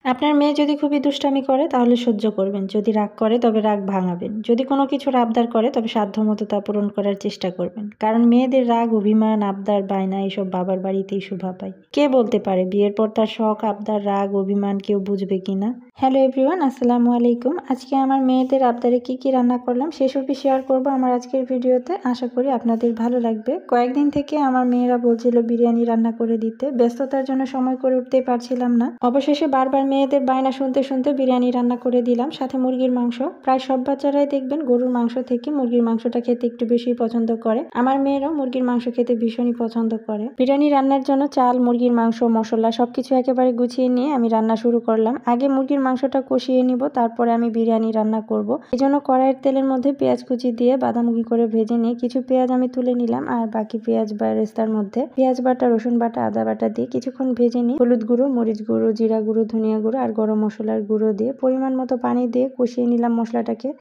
আপনার মেয়ে যদি খুবই দুষ্টামি করে তাহলে সহ্য করবেন, যদি রাগ করে তবে রাগ ভাঙাবেন, যদি কোনো কিছুর আবদার করে তবে সাধ্যমতো তা পূরণ করার চেষ্টা করবেন। কারণ মেয়েদের রাগ, অভিমান, আবদার, বায়না এসব বাবার বাড়িতেই শোভা পায়। কে বলতে পারে বিয়ের পর তার শখ, আবদার, রাগ, অভিমান কেউ বুঝবে কিনা। হ্যালো এভরিওয়ান, আসসালামু আলাইকুম। আজকে আমার মেয়েদের আবদারে কি রান্না করলাম সেসবই শেয়ার করব আমার আজকের ভিডিওতে। আশা করি আপনাদের ভালো লাগবে। কয়েকদিন থেকে আমার মেয়েরা বলছিল বিরিয়ানি রান্না করে দিতে, ব্যস্ততার জন্য সময় করে উঠতেই পারছিলাম না। অবশেষে বারবার মেয়েদের বায়না শুনতে শুনতে বিরিয়ানি রান্না করে দিলাম, সাথে মুরগির মাংস। প্রায় সব বাচ্চারাই দেখবেন গরুর মাংস থেকে মুরগির মাংসটা খেতে একটু বেশি পছন্দ করে। আমার মেয়েরাও মুরগির মাংস খেতে ভীষণই পছন্দ করে। বিরিয়ানি রান্নার জন্য চাল, মুরগির মাংস, মশলা সবকিছু একেবারে গুছিয়ে নিয়ে আমি রান্না শুরু করলাম। আগে মুরগির মাংসটা কষিয়ে নিব, তারপরে আমি বিরিয়ানি রান্না করব। এই জন্য কড়াইয়ের তেলের মধ্যে পেঁয়াজ কুচি দিয়ে বাদামুখি করে ভেজে নিয়ে কিছু পেঁয়াজ আমি তুলে নিলাম, আর বাকি পেঁয়াজ বেরেস্তার মধ্যে পেঁয়াজ বাটা, রসুন বাটা, আদা বাটা দিয়ে কিছুক্ষণ ভেজে নিই। হলুদ গুঁড়ো, মরিচ গুঁড়ো, জিরা গুঁড়ো, ধনিয়া গুঁড়ো আর গরম মশলার গুঁড়ো দিয়ে পরিমাণ মতো পানি দিয়ে কষিয়ে নিলাম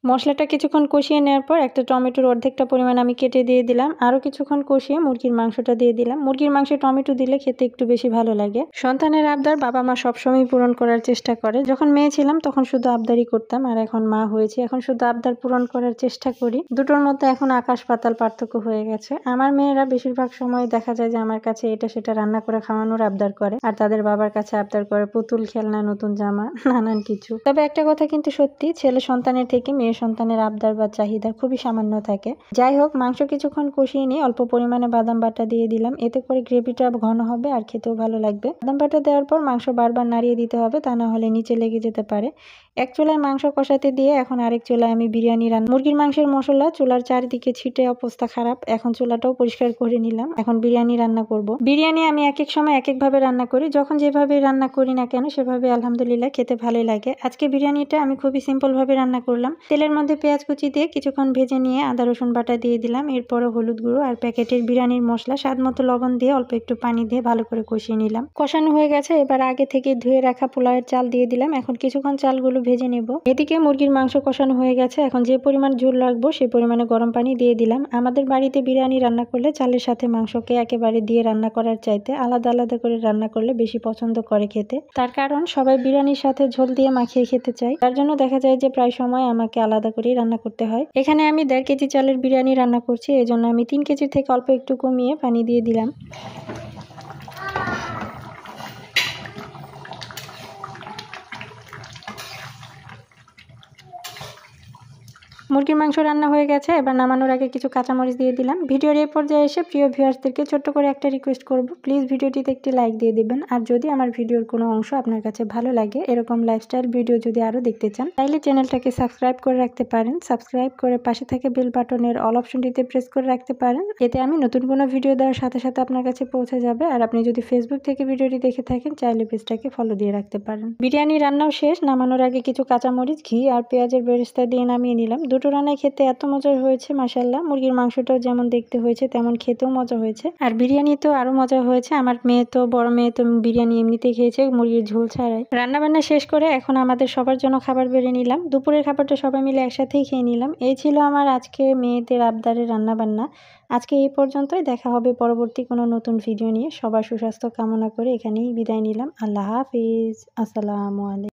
মশলাটা কিছুক্ষণ কষিয়ে নেওয়ার পর একটা টমেটোর অর্ধেকটা পরিমাণ আমি কেটে দিয়ে দিলাম। আরো কিছুক্ষণ কষিয়ে মুরগির মাংসটা দিয়ে দিলাম। মুরগির মাংসে টমেটো দিলে খেতে একটু বেশি ভালো লাগে। সন্তানের আবদার বাবা মা সবসময় পূরণ করার চেষ্টা করে। যখন মেয়ে ছিলাম তখন শুধু আবদারই করতাম, আর এখন মা হয়েছে এখন শুধু আবদার পূরণ করার চেষ্টা করি। দুটোর মধ্যে এখন আকাশ পাতাল পার্থক্য হয়ে গেছে। আমার মেয়েরা বেশিরভাগ সময় দেখা যায় যে আমার কাছে এটা সেটা রান্না করে খাওয়ানোর আবদার করে, আর তাদের বাবার কাছে আবদার করে পুতুল খেলনা, নতুন জামা, নানান কিছু। তবে একটা কথা কিন্তু সত্যি, ছেলে সন্তানের থেকে মেয়ে সন্তানের আবদার বা চাহিদা খুবই সামান্য থাকে। যাই হোক, মাংস কিছুক্ষণ কষিয়ে নিয়ে অল্প পরিমাণে বাদাম বাটা দিয়ে দিলাম, এতে করে গ্রেভিটা ঘন হবে আর খেতেও ভালো লাগবে। বাদাম বাটা দেওয়ার পর মাংস বারবার নাড়িয়ে দিতে হবে, তা না হলে নিচে লেগে যেতে পারে। এক চুলায় মাংস কষাতে দিয়ে এখন আরেক চুলায় আমি বিরিয়ানি রান্না। মুরগির মাংসের মশলা চুলার চারিদিকে ছিটে অবস্থা খারাপ, এখন চুলাটাও পরিষ্কার করে নিলাম। এখন বিরিয়ানি রান্না করব। বিরিয়ানি আমি এক এক সময় এক এক ভাবে রান্না করি, যখন যেভাবে রান্না করি না কেন সেভাবে আলহামদুলিল্লাহ খেতে ভালোই লাগে। আজকে বিরিয়ানিটা আমি খুবই সিম্পল ভাবে রান্না করলাম। তেলের মধ্যে পেঁয়াজ কুচি দিয়ে কিছুক্ষণ ভেজে নিয়ে আদা রসুন বাটা দিয়ে দিলাম, এরপরে হলুদ গুঁড়ো আর প্যাকেটের বিরিয়ানির মশলা, স্বাদ মতো লবণ দিয়ে অল্প একটু পানি দিয়ে ভালো করে কষিয়ে নিলাম। কষানো হয়ে গেছে, এবার আগে থেকে ধুয়ে রাখা পোলাওয়ের চাল দিয়ে দিলাম। এখন কিছুক্ষণ চালগুলো ভেজে নেব। এদিকে মুরগির মাংস কষানো হয়ে গেছে, এখন যে পরিমাণ ঝোল রাখবো সেই পরিমাণে গরম পানি দিয়ে দিলাম। আমাদের বাড়িতে বিরিয়ানি রান্না করলে চালের সাথে মাংসকে একেবারে দিয়ে রান্না করার চাইতে আলাদা আলাদা করে রান্না করলে বেশি পছন্দ করে খেতে। তার কারণ সবাই বিরিয়ানির সাথে ঝোল দিয়ে মাখিয়ে খেতে চায়, তার জন্য দেখা যায় যে প্রায় সময় আমাকে আলাদা করেই রান্না করতে হয়। এখানে আমি 1.5 কেজি চালের বিরিয়ানি রান্না করছি, এই জন্য আমি 3 কেজির থেকে অল্প একটু কমিয়ে পানি দিয়ে দিলাম। মুরগির মাংস রান্না হয়ে গেছে, এবার নামানোর আগে কিছু কাঁচামরিচ দিয়ে দিলাম। ভিডিওর এই পর্যায়ে এসে প্রিয় ভিউয়ার্সদেরকে ছোট্ট করে একটা রিকোয়েস্ট করব, প্লিজ ভিডিওটিতে একটি লাইক দিয়ে দিবেন। আর যদি আমার ভিডিওর কোনো অংশ আপনার কাছে ভালো লাগে, এরকম লাইফস্টাইল ভিডিও যদি আরও দেখতে চান, তাহলে চ্যানেলটাকে সাবস্ক্রাইব করে রাখতে পারেন। সাবস্ক্রাইব করে পাশে থেকে বেল বাটনের অল অপশনটিতে প্রেস করে রাখতে পারেন, এতে আমি নতুন কোনো ভিডিও দেওয়ার সাথে সাথে আপনার কাছে পৌঁছে যাবে। আর আপনি যদি ফেসবুক থেকে ভিডিওটি দেখে থাকেন, চাইলে পেজটাকে ফলো দিয়ে রাখতে পারেন। বিরিয়ানি রান্নাও শেষ, নামানোর আগে কিছু কাঁচামরিচ, ঘি আর পেঁয়াজের বেরেস্তা দিয়ে নামিয়ে নিলাম। দুটো রান্নায় খেতে এত মজার হয়েছে মাশাআল্লাহ। মুরগির মাংসটাও যেমন দেখতে হয়েছে তেমন খেতেও মজা হয়েছে, আর বিরিয়ানি তো আরো মজা হয়েছে। আমার মেয়ে তো, বড় মেয়ে তো বিরিয়ানি এমনিতেই খেয়েছে, মুরগির ঝোল ছাড়াই। রান্না বান্না শেষ করে এখন আমাদের সবার জন্য খাবার বেড়ে নিলাম। দুপুরের খাবারটা সবাই মিলে একসাথেই খেয়ে নিলাম। এই ছিল আমার আজকে মেয়েদের আবদারের রান্না বান্না। আজকে এই পর্যন্তই, দেখা হবে পরবর্তী কোনো নতুন ভিডিও নিয়ে। সবার সুস্বাস্থ্য কামনা করে এখানেই বিদায় নিলাম। আল্লাহ হাফিজ, আসসালামু আলাইকুম।